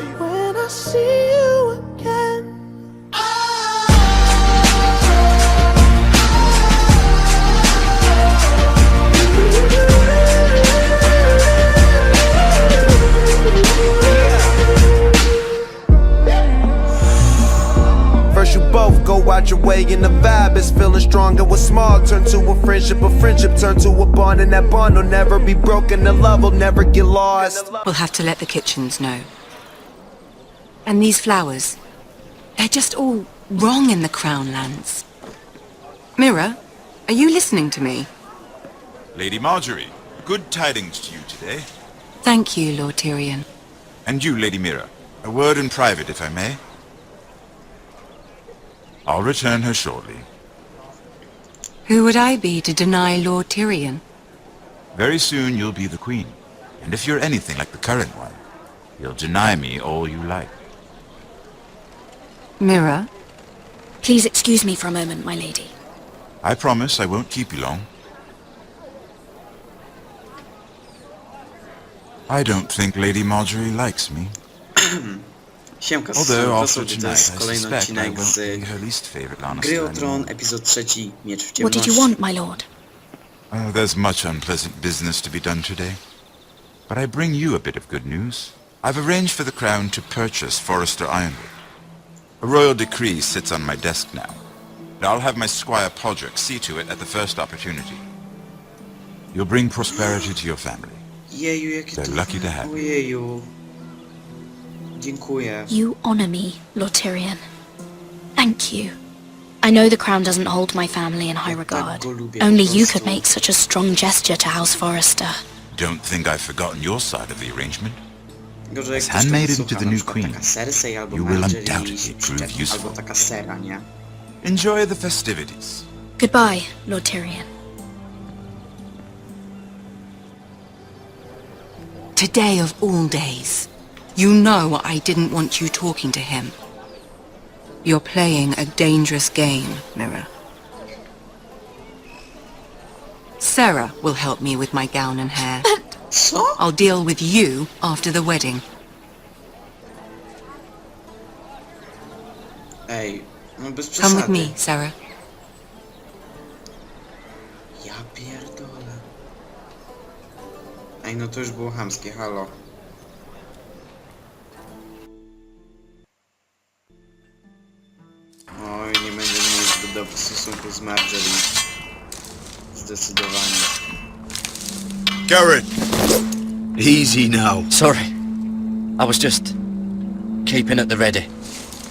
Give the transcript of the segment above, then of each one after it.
When I see you again. First you both go out your way and the vibe is feeling strong, and what's small turn to a friendship turn to a bond, and that bond will never be broken, the love will never get lost. We'll have to let the kitchens know. And these flowers, they're just all wrong in the Crown lands. Mira, are you listening to me? Lady Marjorie, good tidings to you today. Thank you, Lord Tyrion. And you, Lady Mira, a word in private, if I may. I'll return her shortly. Who would I be to deny Lord Tyrion? Very soon you'll be the queen. And if you're anything like the current one, you'll deny me all you like. Mira? Please excuse me for a moment, my lady. I promise I won't keep you long. I don't think Lady Marjorie likes me. Siemka, Although to after tonight, I jest kolejny suspect I odcinek won't z be her least favorite Gry Lannister o Tron, anymore. epizod 3, Miecz w What Ciemności. did you want, my lord? There's much unpleasant business to be done today. But I bring you a bit of good news. I've arranged for the Crown to purchase Forrester Ironwood. A royal decree sits on my desk now. And I'll have my squire Podrick see to it at the first opportunity. You'll bring prosperity to your family. Jeju, jakie They're to... lucky to have you. Ojeju. Dziękuję. You honor me, Lord Tyrion. Thank you. I know the crown doesn't hold my family in high regard. go lubię, Only po you prostu. could make such a strong gesture to House Forrester. Don't think I've forgotten your side of the arrangement. Gorzej, jak As ktoś tego handmaiden słucha, to the na new przykład queen, taka Cersei albo you will Marjorie undoubtedly się prove przyczepi, useful. albo taka Sera, nie? Enjoy the festivities. Goodbye, Lord Tyrion. Today of all days. You know I didn't want you talking to him. You're playing a dangerous game, Mira. Sarah will help me with my gown and hair. Co? I'll deal with you after the wedding. Ej, no bez Come with przesady. me, Sarah. Ja pierdolę. Ej, no to już było chamskie, halo. Oj, nie będę miał zbyt dobrych stosunków z Marjorie. Zdecydowanie. Garrett! Easy now. Sorry. I was just keeping at the ready.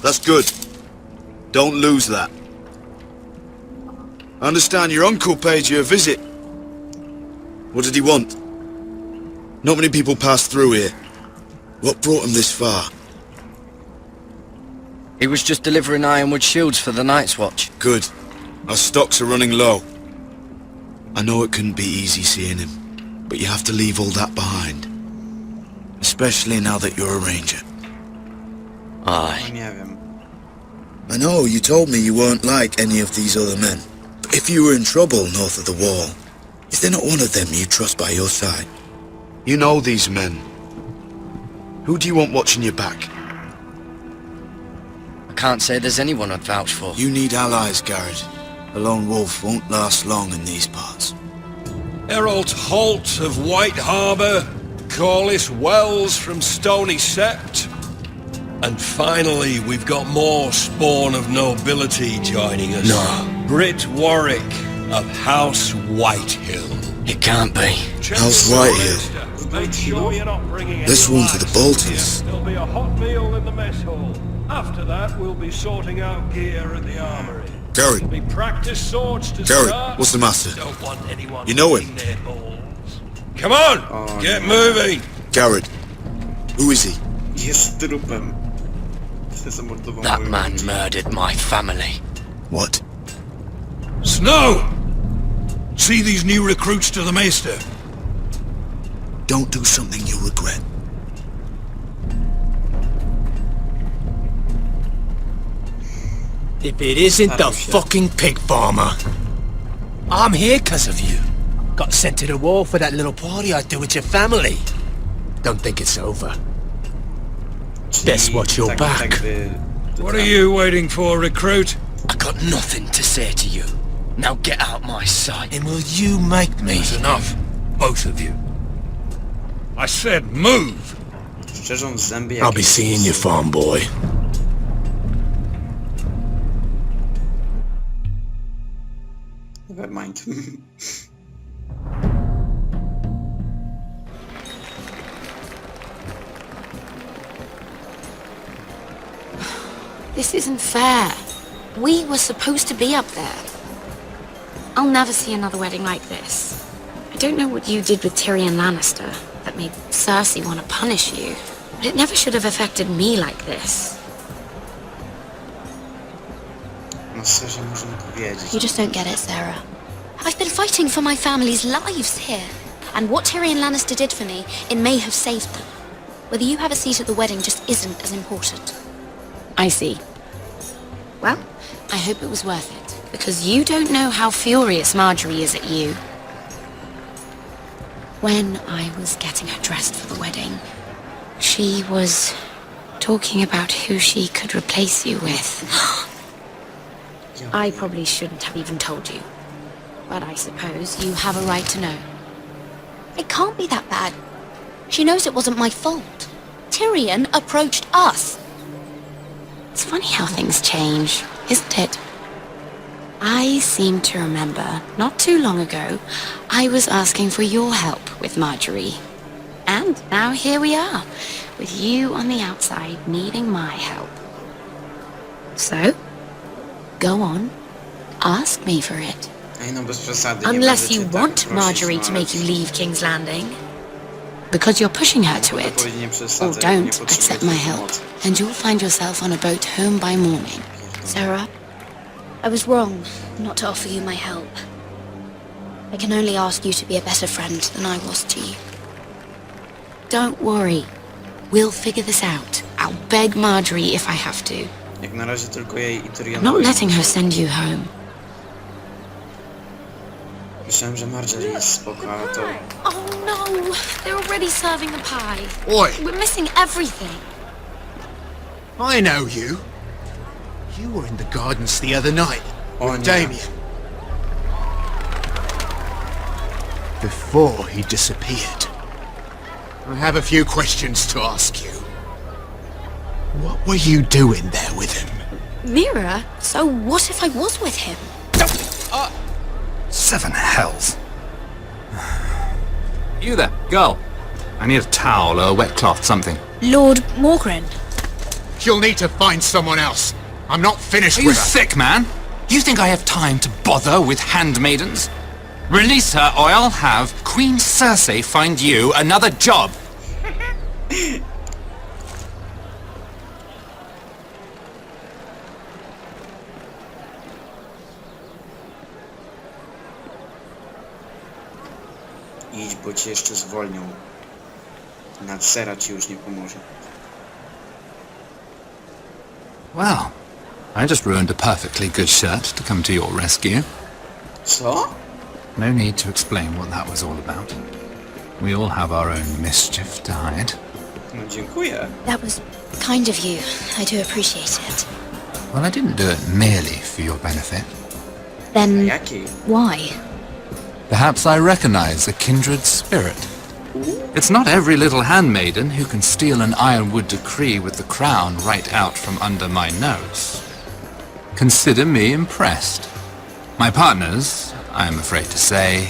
That's good. Don't lose that. I understand your uncle paid you a visit. What did he want? Not many people pass through here. What brought him this far? He was just delivering ironwood shields for the Night's Watch. Good. Our stocks are running low. I know it couldn't be easy seeing him, but you have to leave all that behind. Especially now that you're a ranger. No Aye. nie wiem. I know you told me you weren't like any of these other men. But if you were in trouble north of the wall, is there not one of them you trust by your side? You know these men. Who do you want watching your back? I can't say there's anyone I'd vouch for. You need allies, Garrett. A lone wolf won't last long in these parts. Errol Holt of White Harbour, Corliss Wells from Stony Sept, and finally we've got more spawn of nobility joining us. No. Britt Warwick of House Whitehill. It can't be. House Whitehill. Make sure you're not bringing This any one for the lights. Boltons. There'll be a hot meal in the mess hall. After that, we'll be sorting out gear at the armory. Garrett, Be practice swords to Garrett, start. what's the matter? Don't want anyone You know him? eating their balls. Come on, Oh, get no. moving. Garrett, who is he? Jest trupem. Zamordował That moją man rodzinę. murdered my family. What? Snow! See these new recruits to the Maester? Don't do something you'll regret. If it isn't the fucking pig farmer. I'm here 'cause of you. Got sent to the war for that little party I threw with your family. Don't think it's over. jeśli Best watch your back. What are you waiting for, recruit? I got nothing to say to you. Now get out my sight. And will you make me? That's enough, both of you. I said move! Szczerząc zęby I'll be seeing you, farm boy. Never mind. This isn't fair. We were supposed to be up there. I'll never see another wedding like this. I don't know what you did with Tyrion Lannister that made Cersei want to punish you, but it never should have affected me like this. No szczerze możemy powiedzieć. You just don't get it, Sarah. I've been fighting for my family's lives here, and what Tyrion Lannister did for me, it may have saved them. Whether you have a seat at the wedding just isn't as important. I see. Well, I hope it was worth it, because you don't know how furious Marjorie is at you. When I was getting her dressed for the wedding, she was talking about who she could replace you with. I probably shouldn't have even told you, but I suppose you have a right to know. It can't be that bad. She knows it wasn't my fault. Tyrion approached us. It's funny how things change, isn't it? I seem to remember, not too long ago, I was asking for your help with Marjorie. And now here we are, with you on the outside needing my help. So, go on, ask me for it. Ej, no bez przesady. Unless nie you będę cię want tak prosić, Marjorie no, to ale make you leave King's Landing. Because you're pushing her to to it. powiedzieć nie Or przesadzę, nie don't potrzebuję accept my twojej help, pomocy. and you'll find yourself on a boat home by morning. Sarah, I was wrong not to offer you my help. I can only ask you to be a better friend than I was to you. Don't worry. We'll figure this out. I'll beg Marjorie if I have to. Jak na razie tylko jej i I'm Tyrionowi. not letting her send you home. Myślałem, że Marjorie jest spoko, ale to... Oh no! They're already serving the pie. Oi, We're missing everything. I know you. You were in the gardens the other night O with nie. Damien. Before he disappeared. I have a few questions to ask you. What were you doing there with him? Mira, so what if I was with him? Seven hells. You there, girl. I need a towel or a wet cloth, something. Lord Morgren. You'll need to find someone else. I'm not finished Are you with her. sick, man? You think I have time to bother with handmaidens? Release her or I'll have Queen Cersei find you another job. Idź, bo cię jeszcze zwolnią. Nadsera ci już nie pomoże. Well, I just ruined a perfectly good shirt to come to your rescue. Co? No need to explain what that was all about. We all have our own mischief to hide. No dziękuję. That was kind of you. I do appreciate it. Well, I didn't do it merely for your benefit. Then Jaki? why? Perhaps I recognize a kindred spirit. It's not every little handmaiden who can steal an ironwood decree with the crown right out from under my nose. Consider me impressed. My partners, I am afraid to say,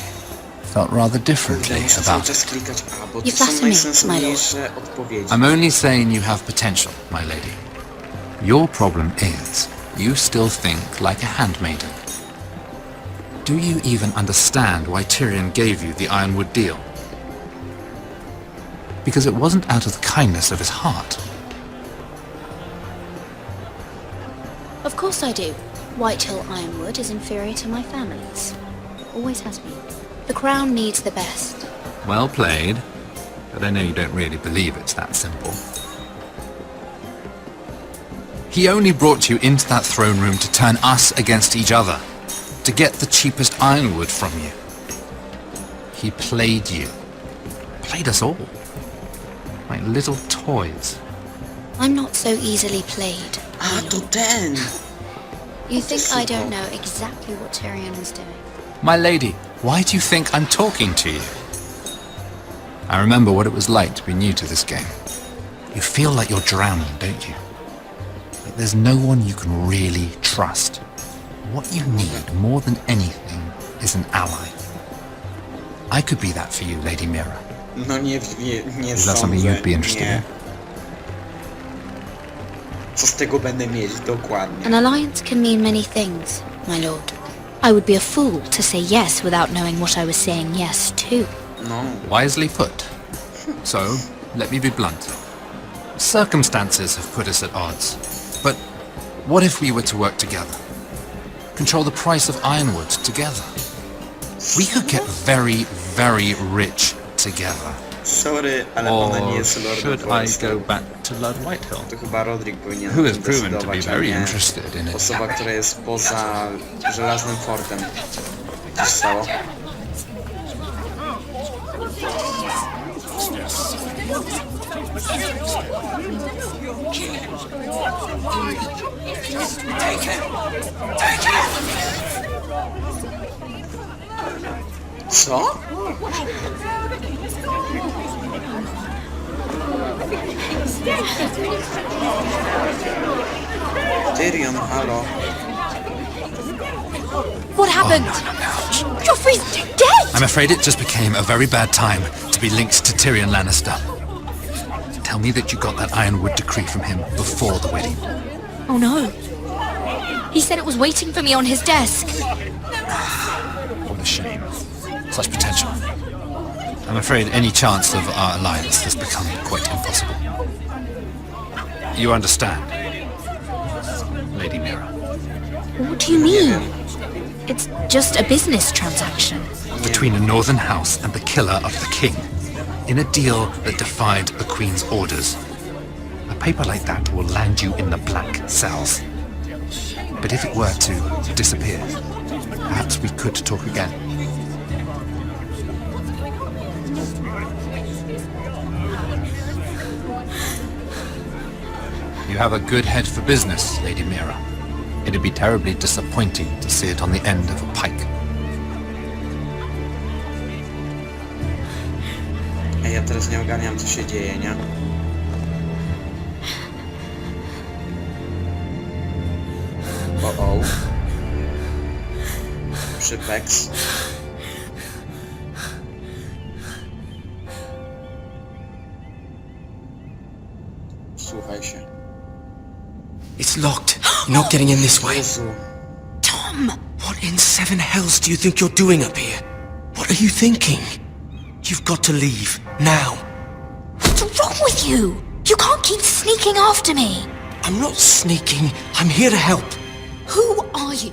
felt rather differently Muszę cały about czas it. klikać A, bo You to są flatter me, my najsensowniejsze odpowiedzi. I'm only saying you have potential, my lady. Your problem is, you still think like a handmaiden. Do you even understand why Tyrion gave you the ironwood deal? Because it wasn't out of the kindness of his heart. Of course I do. Whitehill Ironwood is inferior to my family's. Always has been. The crown needs the best. Well played, but I know you don't really believe it's that simple. He only brought you into that throne room to turn us against each other, to get the cheapest ironwood from you. He played you. Played us all. Like little toys. I'm not so easily played. A, to ten! You think I don't know exactly what Tyrion is doing? My lady, why do you think I'm talking to you? I remember what it was like to be new to this game. You feel like you're drowning, don't you? Like there's no one you can really trust. What you need more than anything is an ally. I could be that for you, Lady Mira. No nie Is that something sądzę, you'd be interested nie. in? Co z tego będę mieć dokładnie? An alliance can mean many things, my lord. I would be a fool to say yes without knowing what I was saying yes to. No. Wisely put. So, let me be blunt. Circumstances have put us at odds. But what if we were to work together? Control the price of ironwood together? We could get very, very rich together. Sorry, ale ona nie jest Lordem should I Forrestem. go back to Lord Whitehill? To chyba Rodrik powinien Who has o tym proven to be decydować, a very nie interested in it. osoba, która jest poza żelaznym fortem. Co się stało? Co? Tyrion, halo. What happened? Joffrey's dead! I'm afraid it just became a very bad time to be linked to Tyrion Lannister. Tell me that you got that ironwood decree from him before the wedding. Oh no. He said it was waiting for me on his desk. What a shame. Such potential. I'm afraid any chance of our alliance has become quite impossible. You understand, Lady Mira? What do you mean? It's just a business transaction. Between a northern house and the killer of the king, in a deal that defied the Queen's orders. A paper like that will land you in the black cells. But if it were to disappear, perhaps we could talk again. You have a good head for business, Lady Mira. It'd be terribly disappointing to see it on the end of a pike. Ej, ja teraz nie ogarniam, co się dzieje, nie? O. Przypeks. Słuchaj się. It's locked. You're not getting in this way. Jezu. Tom! What in seven hells do you think you're doing up here? What are you thinking? You've got to leave, now. What's wrong with you? You can't keep sneaking after me. I'm not sneaking. I'm here to help. Who are you?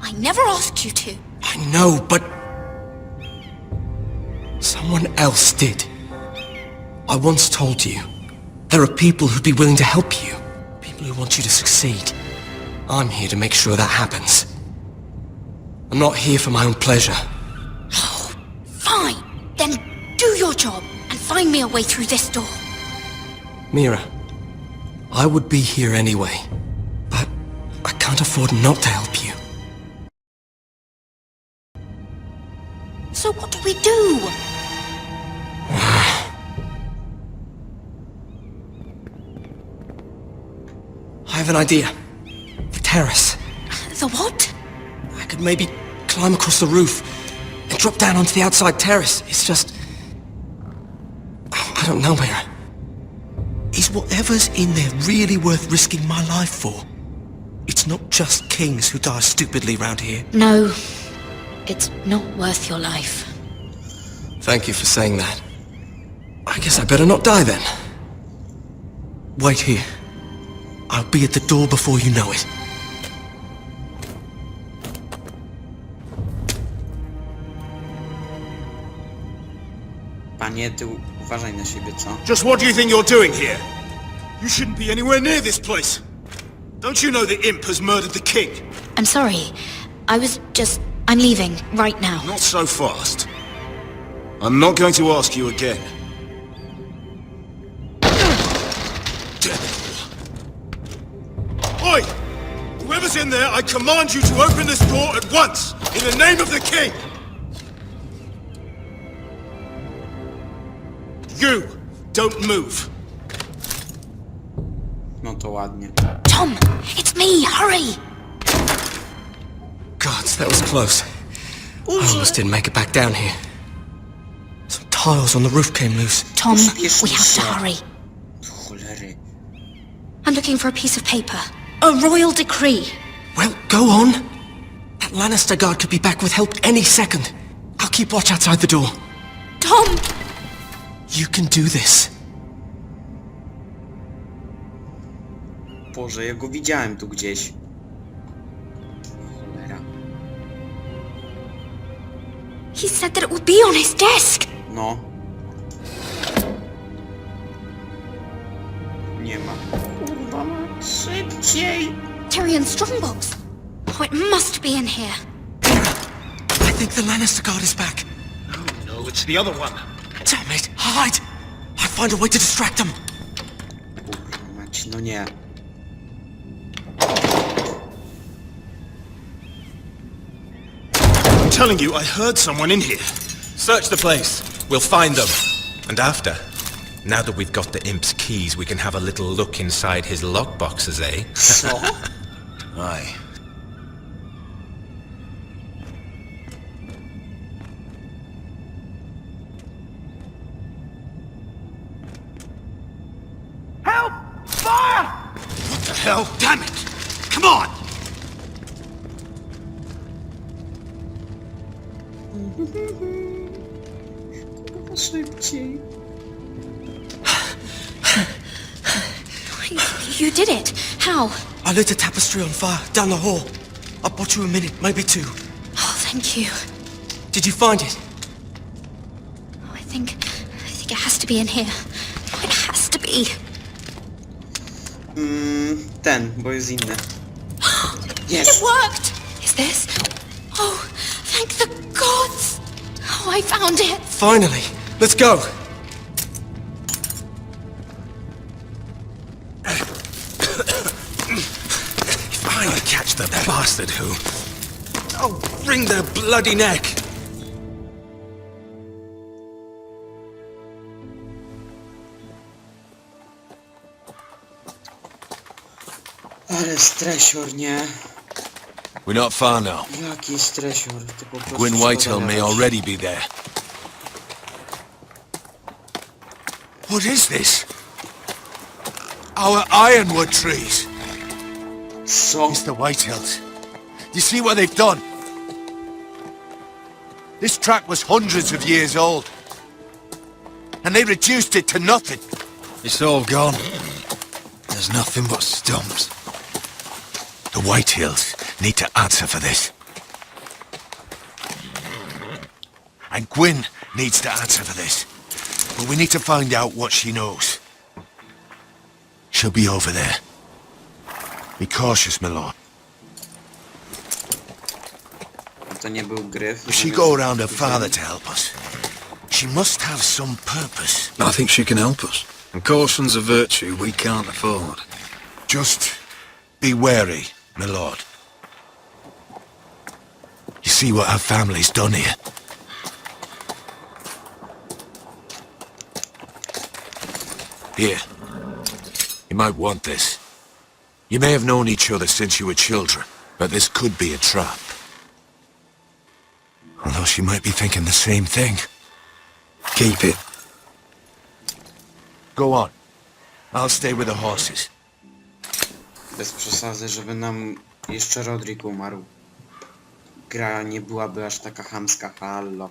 I never asked you to. I know, but... someone else did. I once told you, there are people who'd be willing to help you. People who want you to succeed. I'm here to make sure that happens. I'm not here for my own pleasure. Oh, fine. Then do your job and find me a way through this door. Mira, I would be here anyway, but I can't afford not to help you. So what do we do? I have an idea. The terrace. The what? I could maybe climb across the roof and drop down onto the outside terrace. It's just... I don't know, Mira. Is whatever's in there really worth risking my life for? It's not just kings who die stupidly round here. No, it's not worth your life. Thank you for saying that. I guess I better not die then. Wait here. I'll be at the door before you know it. Panie, ty uważaj na siebie, co? Just what do you think you're doing here? You shouldn't be anywhere near this place. Don't you know the imp has murdered the king? I'm sorry. I'm leaving right now. Not so fast. I'm not going to ask you again. Damn it. Whoever's in there, I command you to open this door at once, in the name of the king! You, don't move. No to ładnie. Tom, it's me, hurry! Gods, that was close. I almost didn't make it back down here. Some tiles on the roof came loose. Tom, we have to hurry. Cholery. I'm looking for a piece of paper. A royal decree. Well, go on. That Lannister guard could be back with help any second. I'll keep watch outside the door. Tom! You can do this. Boże, ja go widziałem tu gdzieś. Cholera. He said that it would be on his desk. No. Nie ma. Kurwa, szybciej! Tyrion Strongbox. Oh, it must be in here. I think the Lannister guard is back. No, it's the other one. Damn it, hide! I'll find a way to distract them. Kurwa mać, no nie. I'm telling you, I heard someone in here. Search the place. We'll find them. And after, now that we've got the imp's keys, we can have a little look inside his lockboxes, eh? Co? Aye. Help! Fire! What the hell? Damn it! Come on! Szybciej. You did it. How? I lit a tapestry on fire down the hall. I bought you a minute, maybe two. Oh, thank you. Did you find it? Oh, I think it has to be in here. Oh, it has to be. Ten, bo jest inny. It Yes! worked! Is this? Oh, thank the gods! Oh, I found it! Finally. Let's go. If I catch the bastard who... I'll wring their bloody neck! Ale stresior, nie? We're not far now. Jaki stresior, to po prostu Gwyn szkoda Whitehall may gadać. already be there. What is this? Our ironwood trees. Co? Mr. Whitehills, do you see what they've done? This track was hundreds of years old. And they reduced it to nothing. It's all gone. There's nothing but stumps. The Whitehills need to answer for this. And Gwyn needs to answer for this. But we need to find out what she knows. She'll be over there. Be cautious, my lord. To nie był gryf. If she go around her father to help us, she must have some purpose. I think she can help us. And caution's a virtue we can't afford. Just be wary, my lord. You see what our family's done here? Here. You might want this. You may have known each other since you were children, but this could be a trap. Although she might be thinking the same thing. Keep it. Go on. I'll stay with the horses. Bez przesady, żeby nam jeszcze Rodrik umarł. Gra nie byłaby aż taka chamska, hallo.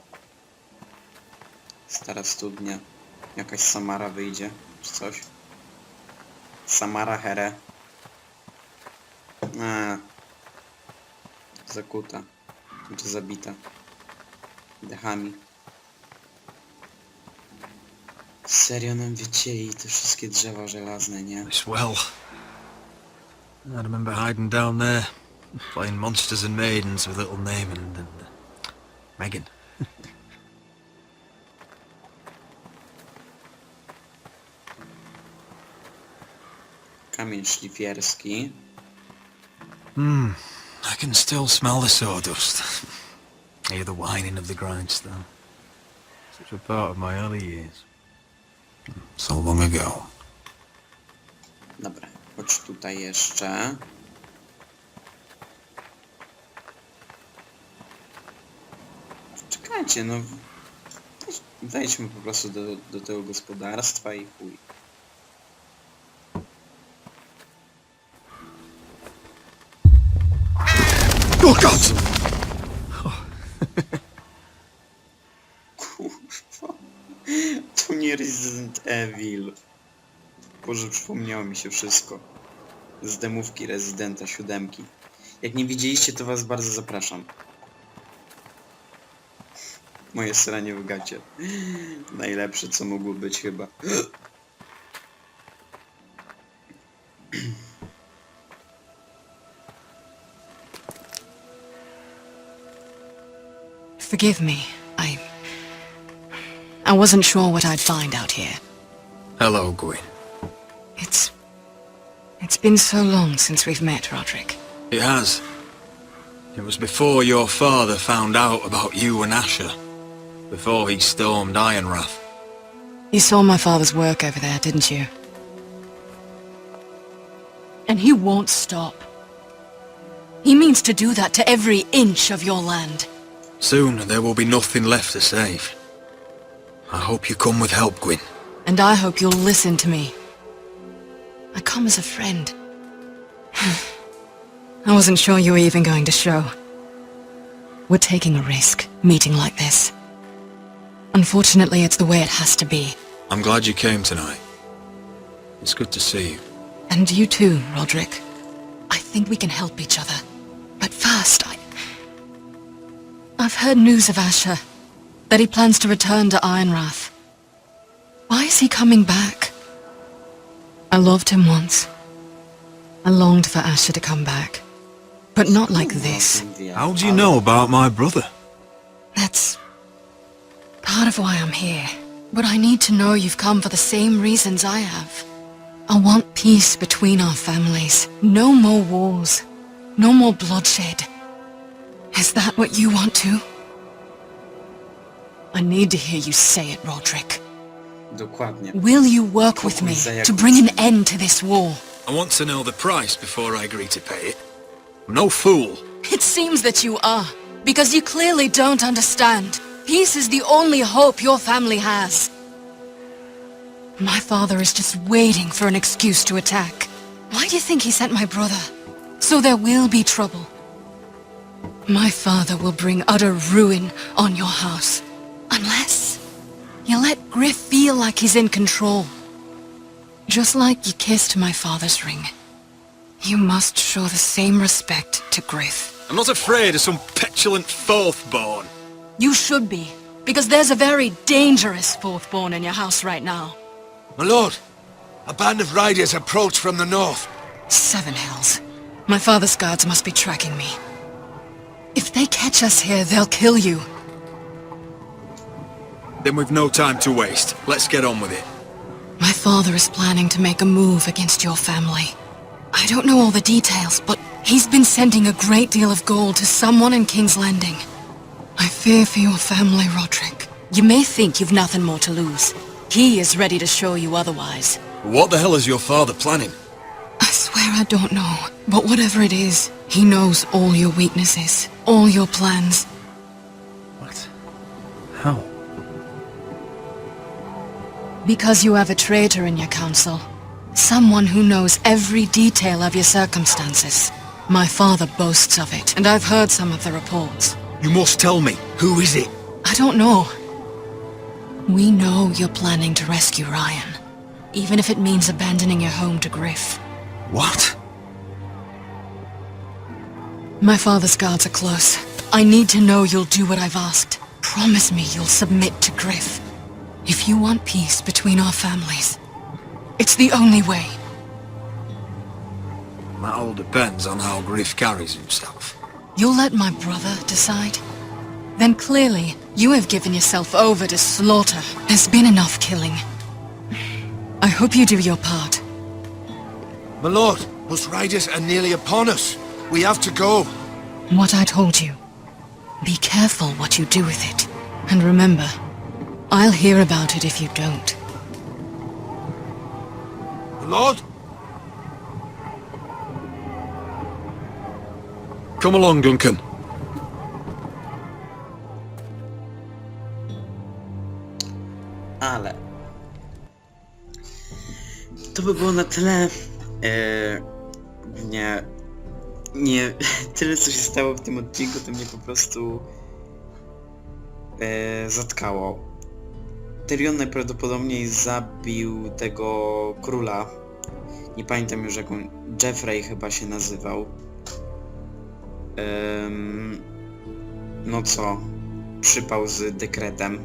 Stara studnia. Jakaś Samara wyjdzie, czy coś. Samara Here. Zakuta. Czy zabita. Dechami. Serio nam wycięli te wszystkie drzewa żelazne, nie? This well. I remember hiding down there, playing monsters and maidens with little Naaman and Megan. Kamień szlifierski. I can still smell the sawdust. Hear the whining of the grindstone. Such a part of my early years. So long ago. Dobra, chodź tutaj jeszcze. Czekajcie, no... Wejdźmy po prostu do tego gospodarstwa i chuj. Oh God! Kurwa. To nie Resident Evil. Boże, przypomniało mi się wszystko. Z demówki Residenta 7. Jak nie widzieliście, to was bardzo zapraszam. Moje sranie w gacie. Najlepsze, co mogło być chyba. Forgive me. I wasn't sure what I'd find out here. Hello, Gwyn. It's been so long since we've met, Roderick. It has. It was before your father found out about you and Asher. Before he stormed Ironrath. You saw my father's work over there, didn't you? And he won't stop. He means to do that to every inch of your land. Soon there will be nothing left to save. I hope you come with help, Gwyn. And I hope you'll listen to me. I come as a friend. I wasn't sure you were even going to show. We're taking a risk, meeting like this. Unfortunately, it's the way it has to be. I'm glad you came tonight. It's good to see you. And you too, Roderick. I think we can help each other. But first, I've heard news of Asher. That he plans to return to Ironrath. Why is he coming back? I loved him once. I longed for Asher to come back. But not like this. How do you know about my brother? That's part of why I'm here. But I need to know you've come for the same reasons I have. I want peace between our families. No more wars. No more bloodshed. Is that what you want too? I need to hear you say it, Roderick. Dokładnie. Will you work with me to bring an end to this war? I want to know the price before I agree to pay it. I'm no fool. It seems that you are, because you clearly don't understand. Peace is the only hope your family has. My father is just waiting for an excuse to attack. Why do you think he sent my brother? So there will be trouble. My father will bring utter ruin on your house. Unless you let Griff feel like he's in control. Just like you kissed my father's ring. You must show the same respect to Griff. I'm not afraid of some petulant fourth-born. You should be, because there's a very dangerous fourth-born in your house right now. My lord, a band of riders approach from the north. 7 hells. My father's guards must be tracking me. If they catch us here, they'll kill you. Then we've no time to waste. Let's get on with it. My father is planning to make a move against your family. I don't know all the details, but he's been sending a great deal of gold to someone in King's Landing. I fear for your family, Roderick. You may think you've nothing more to lose. He is ready to show you otherwise. What the hell is your father planning? I swear I don't know, but whatever it is, he knows all your weaknesses, all your plans. What? How? Because you have a traitor in your council. Someone who knows every detail of your circumstances. My father boasts of it, and I've heard some of the reports. You must tell me. Who is it? I don't know. We know you're planning to rescue Ryan, even if it means abandoning your home to Griff. What? My father's guards are close. I need to know you'll do what I've asked. Promise me you'll submit to Griff. If you want peace between our families, it's the only way. That all depends on how Griff carries himself. You'll let my brother decide? Then clearly, you have given yourself over to slaughter. There's been enough killing. I hope you do your part. My lord, those riders are nearly upon us. We have to go. What I told you. Be careful what you do with it. And remember, I'll hear about it if you don't. Lord? Come along, Duncan. Ale... To by było na tyle... Nie... Tyle co się stało w tym odcinku, to mnie po prostu... zatkało. Tyrion najprawdopodobniej zabił tego króla. Nie pamiętam już jak on... Jeffrey chyba się nazywał. No co? Przypał z dekretem.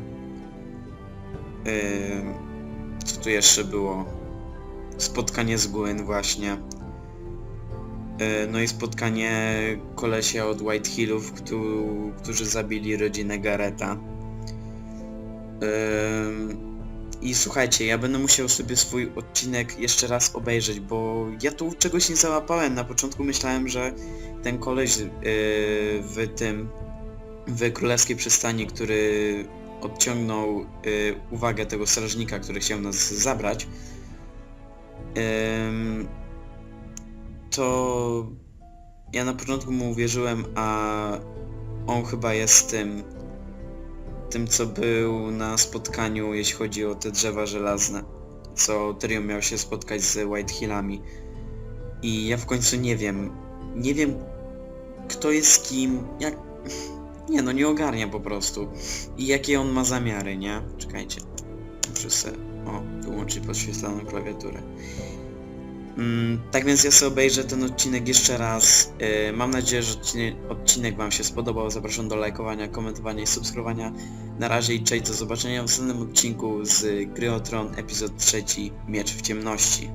Co tu jeszcze było? Spotkanie z Gwyn właśnie. No i spotkanie kolesia od White Hillów, którzy zabili rodzinę Gareta. I słuchajcie, ja będę musiał sobie swój odcinek jeszcze raz obejrzeć, bo ja tu czegoś nie załapałem. Na początku myślałem, że ten koleś w Królewskiej Przystani, który odciągnął uwagę tego strażnika, który chciał nas zabrać, to ja na początku mu uwierzyłem, a on chyba jest tym co był na spotkaniu, jeśli chodzi o te drzewa żelazne, co Tyrion miał się spotkać z White Hillami. I ja w końcu nie wiem kto jest kim, jak... Nie no, nie ogarnia po prostu. I jakie on ma zamiary, nie? Czekajcie. Muszę sobie... wyłączyć podświetloną klawiaturę. Tak więc ja sobie obejrzę ten odcinek jeszcze raz. Mam nadzieję, że odcinek wam się spodobał. Zapraszam do lajkowania, komentowania i subskrybowania. Na razie i cześć, do zobaczenia w następnym odcinku z gry o Tron, epizod 3, Miecz w ciemności.